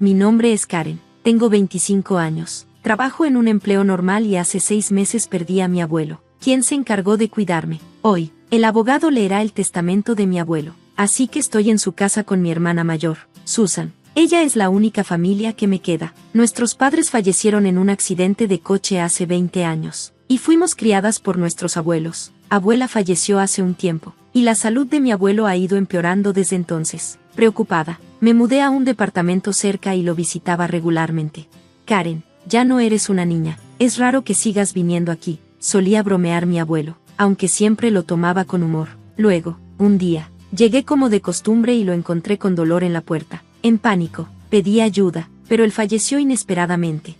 Mi nombre es Karen, tengo 25 años. Trabajo en un empleo normal y hace 6 meses perdí a mi abuelo, quien se encargó de cuidarme. Hoy, el abogado leerá el testamento de mi abuelo, así que estoy en su casa con mi hermana mayor, Susan. Ella es la única familia que me queda. Nuestros padres fallecieron en un accidente de coche hace 20 años, y fuimos criadas por nuestros abuelos. Abuela falleció hace un tiempo, y la salud de mi abuelo ha ido empeorando desde entonces. Preocupada, me mudé a un departamento cerca y lo visitaba regularmente. Karen, ya no eres una niña, es raro que sigas viniendo aquí, solía bromear mi abuelo, aunque siempre lo tomaba con humor. Luego, un día, llegué como de costumbre y lo encontré con dolor en la puerta. En pánico, pedí ayuda, pero él falleció inesperadamente.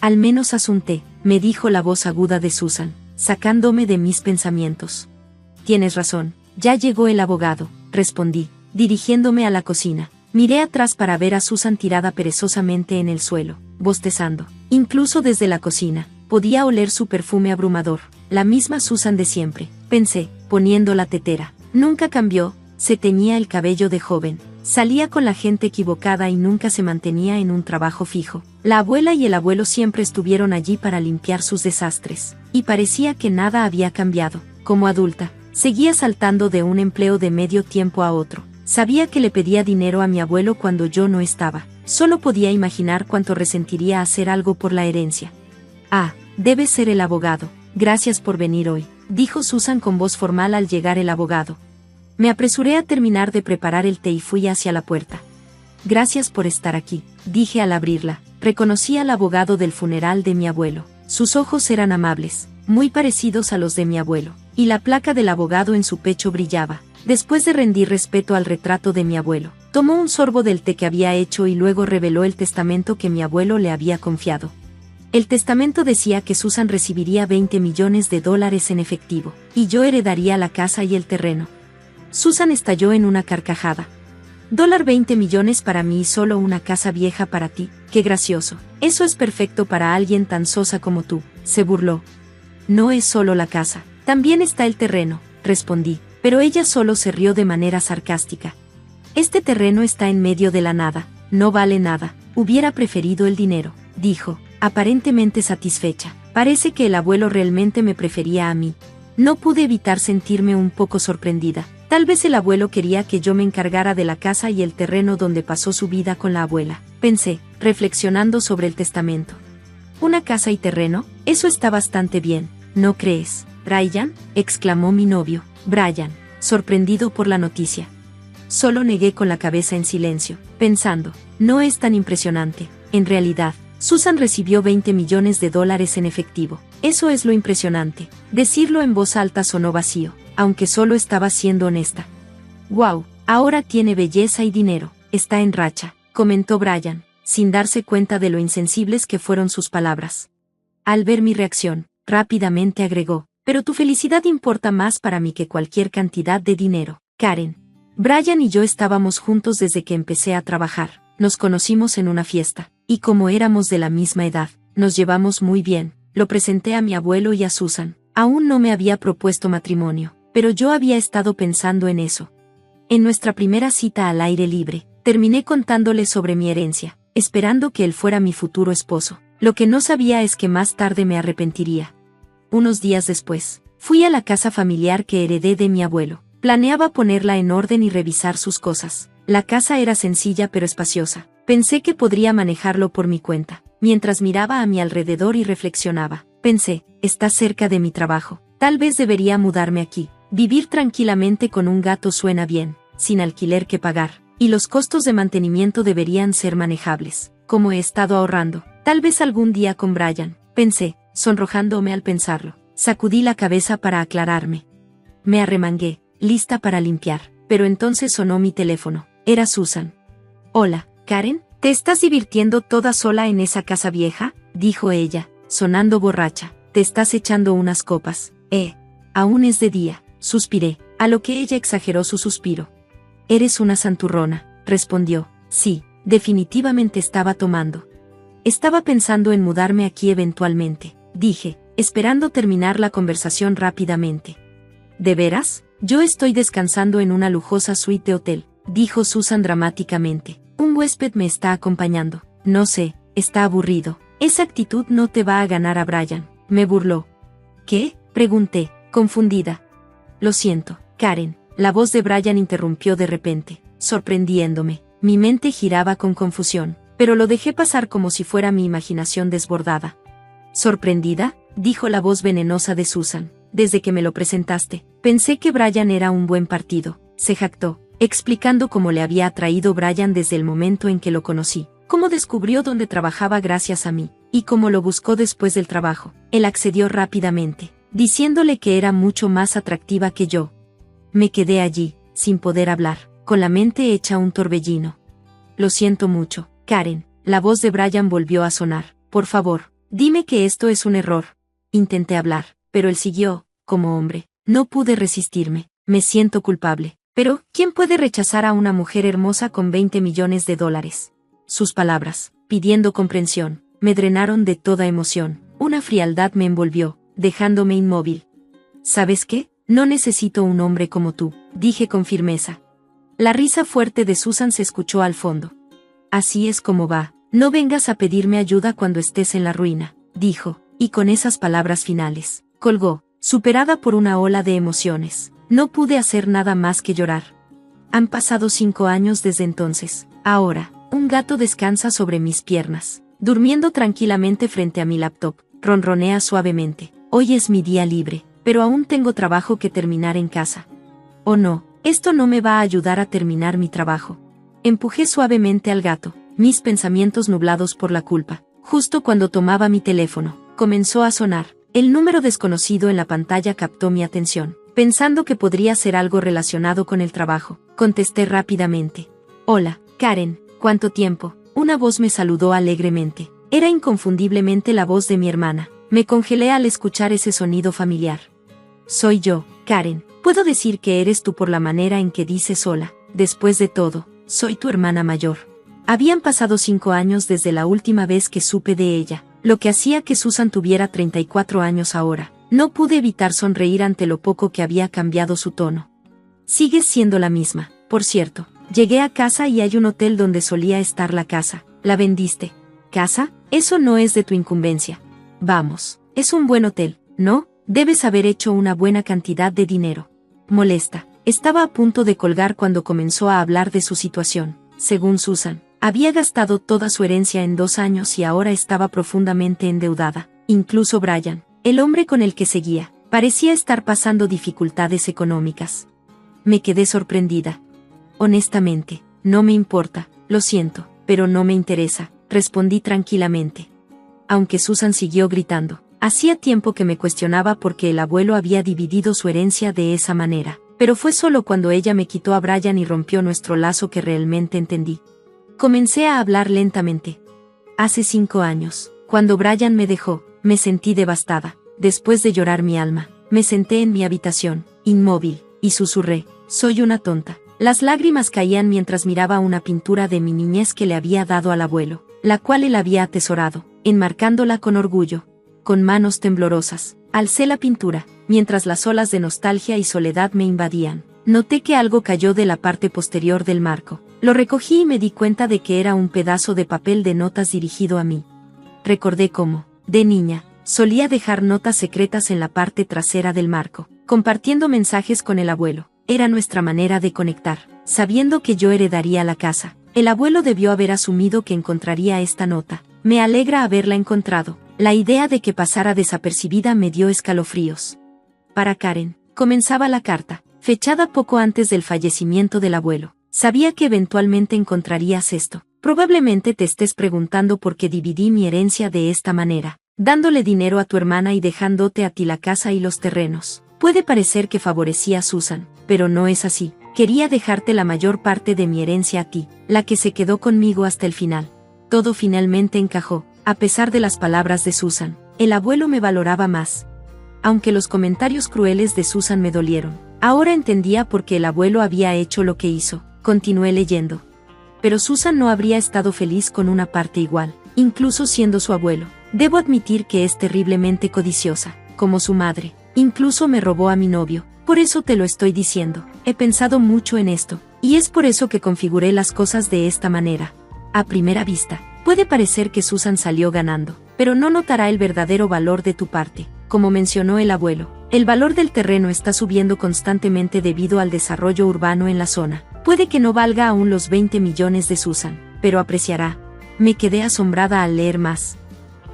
Al menos haz un té, me dijo la voz aguda de Susan, sacándome de mis pensamientos. Tienes razón, ya llegó el abogado, respondí, dirigiéndome a la cocina. Miré atrás para ver a Susan tirada perezosamente en el suelo, bostezando. Incluso desde la cocina, podía oler su perfume abrumador, la misma Susan de siempre, pensé, poniendo la tetera. Nunca cambió, se teñía el cabello de joven, salía con la gente equivocada y nunca se mantenía en un trabajo fijo. La abuela y el abuelo siempre estuvieron allí para limpiar sus desastres, y parecía que nada había cambiado. Como adulta, seguía saltando de un empleo de medio tiempo a otro. Sabía que le pedía dinero a mi abuelo cuando yo no estaba. Solo podía imaginar cuánto resentiría hacer algo por la herencia. Debe ser el abogado. Gracias por venir hoy, dijo Susan con voz formal al llegar el abogado. Me apresuré a terminar de preparar el té y fui hacia la puerta. Gracias por estar aquí, dije al abrirla. Reconocí al abogado del funeral de mi abuelo. Sus ojos eran amables, muy parecidos a los de mi abuelo, y la placa del abogado en su pecho brillaba. Después de rendir respeto al retrato de mi abuelo, tomó un sorbo del té que había hecho y luego reveló el testamento que mi abuelo le había confiado. El testamento decía que Susan recibiría $20 millones en efectivo, y yo heredaría la casa y el terreno. Susan estalló en una carcajada. $20 millones para mí y solo una casa vieja para ti, qué gracioso. Eso es perfecto para alguien tan sosa como tú, se burló. No es solo la casa, también está el terreno, respondí. Pero ella solo se rió de manera sarcástica. Este terreno está en medio de la nada, no vale nada, hubiera preferido el dinero, dijo, aparentemente satisfecha. Parece que el abuelo realmente me prefería a mí. No pude evitar sentirme un poco sorprendida. Tal vez el abuelo quería que yo me encargara de la casa y el terreno donde pasó su vida con la abuela, pensé, reflexionando sobre el testamento. ¿Una casa y terreno? Eso está bastante bien, ¿no crees, Brian?, exclamó mi novio. Brian, sorprendido por la noticia. Solo negué con la cabeza en silencio, pensando, no es tan impresionante. En realidad, Susan recibió $20 millones en efectivo. Eso es lo impresionante. Decirlo en voz alta sonó vacío, aunque solo estaba siendo honesta. Wow, ahora tiene belleza y dinero, está en racha, comentó Brian, sin darse cuenta de lo insensibles que fueron sus palabras. Al ver mi reacción, rápidamente agregó, pero tu felicidad importa más para mí que cualquier cantidad de dinero, Karen. Brian y yo estábamos juntos desde que empecé a trabajar. Nos conocimos en una fiesta, y como éramos de la misma edad, nos llevamos muy bien. Lo presenté a mi abuelo y a Susan. Aún no me había propuesto matrimonio, pero yo había estado pensando en eso. En nuestra primera cita al aire libre, terminé contándole sobre mi herencia, esperando que él fuera mi futuro esposo. Lo que no sabía es que más tarde me arrepentiría. Unos días después, fui a la casa familiar que heredé de mi abuelo. Planeaba ponerla en orden y revisar sus cosas. La casa era sencilla pero espaciosa. Pensé que podría manejarlo por mi cuenta. Mientras miraba a mi alrededor y reflexionaba, pensé, está cerca de mi trabajo. Tal vez debería mudarme aquí. Vivir tranquilamente con un gato suena bien, sin alquiler que pagar. Y los costos de mantenimiento deberían ser manejables. Como he estado ahorrando, tal vez algún día con Brian, pensé, sonrojándome al pensarlo. Sacudí la cabeza para aclararme. Me arremangué, lista para limpiar, pero entonces sonó mi teléfono. Era Susan. Hola, Karen, ¿te estás divirtiendo toda sola en esa casa vieja?, dijo ella, sonando borracha. Te estás echando unas copas. Aún es de día, suspiré, a lo que ella exageró su suspiro. Eres una santurrona, respondió. Sí, definitivamente estaba tomando. Estaba pensando en mudarme aquí eventualmente, dije, esperando terminar la conversación rápidamente. ¿De veras? Yo estoy descansando en una lujosa suite de hotel, dijo Susan dramáticamente. Un huésped me está acompañando. No sé, está aburrido. Esa actitud no te va a ganar a Brian. Me burló. ¿Qué? Pregunté, confundida. Lo siento, Karen. La voz de Brian interrumpió de repente, sorprendiéndome. Mi mente giraba con confusión, pero lo dejé pasar como si fuera mi imaginación desbordada. ¿Sorprendida? Dijo la voz venenosa de Susan. Desde que me lo presentaste, pensé que Brian era un buen partido, se jactó, explicando cómo le había atraído Brian desde el momento en que lo conocí, cómo descubrió dónde trabajaba gracias a mí, y cómo lo buscó después del trabajo. Él accedió rápidamente, diciéndole que era mucho más atractiva que yo. Me quedé allí, sin poder hablar, con la mente hecha un torbellino. Lo siento mucho, Karen. La voz de Brian volvió a sonar. Por favor, dime que esto es un error. Intenté hablar, pero él siguió, como hombre. No pude resistirme. Me siento culpable. Pero, ¿quién puede rechazar a una mujer hermosa con $20 millones? Sus palabras, pidiendo comprensión, me drenaron de toda emoción. Una frialdad me envolvió, dejándome inmóvil. ¿Sabes qué? No necesito un hombre como tú, dije con firmeza. La risa fuerte de Susan se escuchó al fondo. Así es como va. No vengas a pedirme ayuda cuando estés en la ruina, dijo, y con esas palabras finales, colgó, superada por una ola de emociones. No pude hacer nada más que llorar. Han pasado 5 años desde entonces. Ahora, un gato descansa sobre mis piernas, durmiendo tranquilamente frente a mi laptop. Ronronea suavemente. Hoy es mi día libre, pero aún tengo trabajo que terminar en casa. Oh no, esto no me va a ayudar a terminar mi trabajo. Empujé suavemente al gato, mis pensamientos nublados por la culpa. Justo cuando tomaba mi teléfono, comenzó a sonar. El número desconocido en la pantalla captó mi atención. Pensando que podría ser algo relacionado con el trabajo, contesté rápidamente. Hola, Karen, ¿cuánto tiempo? Una voz me saludó alegremente. Era inconfundiblemente la voz de mi hermana. Me congelé al escuchar ese sonido familiar. Soy yo, Karen. Puedo decir que eres tú por la manera en que dices hola. Después de todo, soy tu hermana mayor. Habían pasado 5 años desde la última vez que supe de ella, lo que hacía que Susan tuviera 34 años ahora. No pude evitar sonreír ante lo poco que había cambiado su tono. Sigues siendo la misma, por cierto. Llegué a casa y hay un hotel donde solía estar la casa. ¿La vendiste? ¿Casa? Eso no es de tu incumbencia. Vamos, es un buen hotel, ¿no? Debes haber hecho una buena cantidad de dinero. Molesta. Estaba a punto de colgar cuando comenzó a hablar de su situación. Según Susan, había gastado toda su herencia en 2 años y ahora estaba profundamente endeudada. Incluso Brian, el hombre con el que seguía, parecía estar pasando dificultades económicas. Me quedé sorprendida. Honestamente, no me importa, lo siento, pero no me interesa, respondí tranquilamente. Aunque Susan siguió gritando, hacía tiempo que me cuestionaba por qué el abuelo había dividido su herencia de esa manera, pero fue solo cuando ella me quitó a Brian y rompió nuestro lazo que realmente entendí. Comencé a hablar lentamente. Hace 5 años, cuando Brian me dejó, me sentí devastada. Después de llorar mi alma, me senté en mi habitación, inmóvil, y susurré, soy una tonta. Las lágrimas caían mientras miraba una pintura de mi niñez que le había dado al abuelo, la cual él había atesorado, enmarcándola con orgullo. Con manos temblorosas, alcé la pintura, mientras las olas de nostalgia y soledad me invadían. Noté que algo cayó de la parte posterior del marco. Lo recogí y me di cuenta de que era un pedazo de papel de notas dirigido a mí. Recordé cómo, de niña, solía dejar notas secretas en la parte trasera del marco, compartiendo mensajes con el abuelo. Era nuestra manera de conectar. Sabiendo que yo heredaría la casa, el abuelo debió haber asumido que encontraría esta nota. Me alegra haberla encontrado. La idea de que pasara desapercibida me dio escalofríos. Para Karen, comenzaba la carta, fechada poco antes del fallecimiento del abuelo. Sabía que eventualmente encontrarías esto. Probablemente te estés preguntando por qué dividí mi herencia de esta manera, dándole dinero a tu hermana y dejándote a ti la casa y los terrenos. Puede parecer que favorecía a Susan, pero no es así. Quería dejarte la mayor parte de mi herencia a ti, la que se quedó conmigo hasta el final. Todo finalmente encajó. A pesar de las palabras de Susan, el abuelo me valoraba más. Aunque los comentarios crueles de Susan me dolieron, ahora entendía por qué el abuelo había hecho lo que hizo. Continué leyendo. Pero Susan no habría estado feliz con una parte igual, incluso siendo su abuelo. Debo admitir que es terriblemente codiciosa, como su madre. Incluso me robó a mi novio, por eso te lo estoy diciendo. He pensado mucho en esto, Y es por eso que configuré las cosas de esta manera. A primera vista, puede parecer que Susan salió ganando, pero no notará el verdadero valor de tu parte. Como mencionó el abuelo, el valor del terreno está subiendo constantemente debido al desarrollo urbano en la zona. Puede que no valga aún los 20 millones de Susan, pero apreciará. Me quedé asombrada al leer más.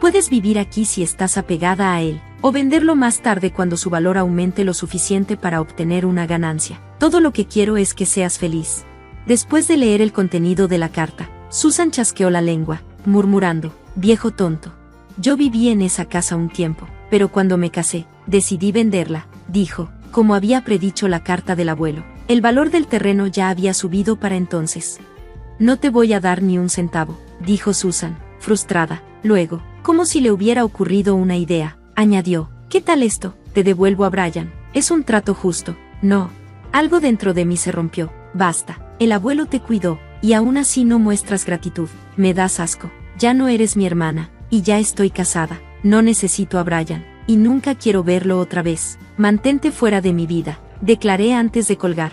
Puedes vivir aquí si estás apegada a él, o venderlo más tarde cuando su valor aumente lo suficiente para obtener una ganancia. Todo lo que quiero es que seas feliz. Después de leer el contenido de la carta, Susan chasqueó la lengua, murmurando, viejo tonto. Yo viví en esa casa un tiempo, pero cuando me casé, decidí venderla, dijo, como había predicho la carta del abuelo. El valor del terreno ya había subido para entonces. No te voy a dar ni un centavo, dijo Susan, frustrada. Luego, como si le hubiera ocurrido una idea, añadió, ¿qué tal esto? Te devuelvo a Brian. Es un trato justo. No. Algo dentro de mí se rompió. Basta. El abuelo te cuidó, y aún así no muestras gratitud. Me das asco. Ya no eres mi hermana, y ya estoy casada. No necesito a Brian, y nunca quiero verlo otra vez. Mantente fuera de mi vida, declaré antes de colgar.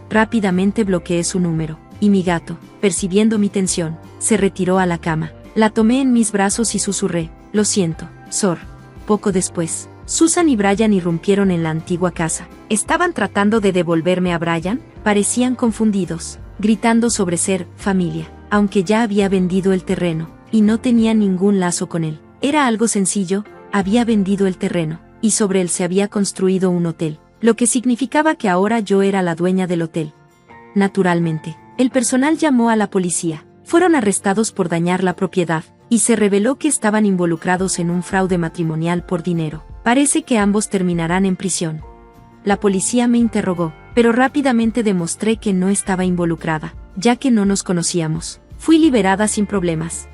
Rápidamente bloqueé su número, y mi gato, percibiendo mi tensión, se retiró a la cama. La tomé en mis brazos y susurré, lo siento, Sor. Poco después, Susan y Brian irrumpieron en la antigua casa. ¿Estaban tratando de devolverme a Brian? Parecían confundidos, gritando sobre ser familia, aunque ya había vendido el terreno, y no tenía ningún lazo con él. Era algo sencillo, había vendido el terreno, y sobre él se había construido un hotel, lo que significaba que ahora yo era la dueña del hotel. Naturalmente, el personal llamó a la policía. Fueron arrestados por dañar la propiedad, y se reveló que estaban involucrados en un fraude matrimonial por dinero. Parece que ambos terminarán en prisión. La policía me interrogó, pero rápidamente demostré que no estaba involucrada, ya que no nos conocíamos. Fui liberada sin problemas.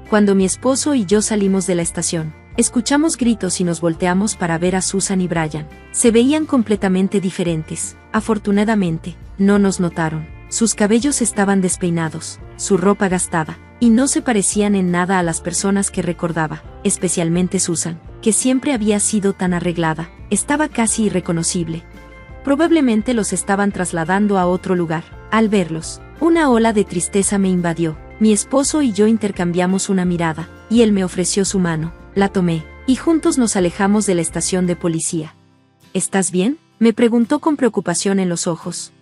Cuando mi esposo y yo salimos de la estación, escuchamos gritos y nos volteamos para ver a Susan y Brian. Se veían completamente diferentes. Afortunadamente, no nos notaron. Sus cabellos estaban despeinados, su ropa gastada, y no se parecían en nada a las personas que recordaba, especialmente Susan, que siempre había sido tan arreglada, estaba casi irreconocible. Probablemente los estaban trasladando a otro lugar. Al verlos, una ola de tristeza me invadió. Mi esposo y yo intercambiamos una mirada, y él me ofreció su mano, la tomé, y juntos nos alejamos de la estación de policía. ¿Estás bien?, me preguntó con preocupación en los ojos.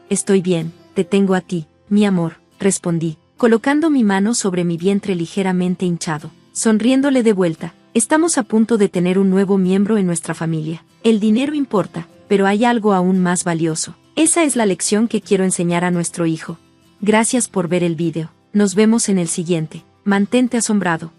Estoy bien. Te tengo a ti, mi amor, respondí, colocando mi mano sobre mi vientre ligeramente hinchado. Sonriéndole de vuelta, estamos a punto de tener un nuevo miembro en nuestra familia. El dinero importa, pero hay algo aún más valioso. Esa es la lección que quiero enseñar a nuestro hijo. Gracias por ver el vídeo. Nos vemos en el siguiente. Mantente asombrado.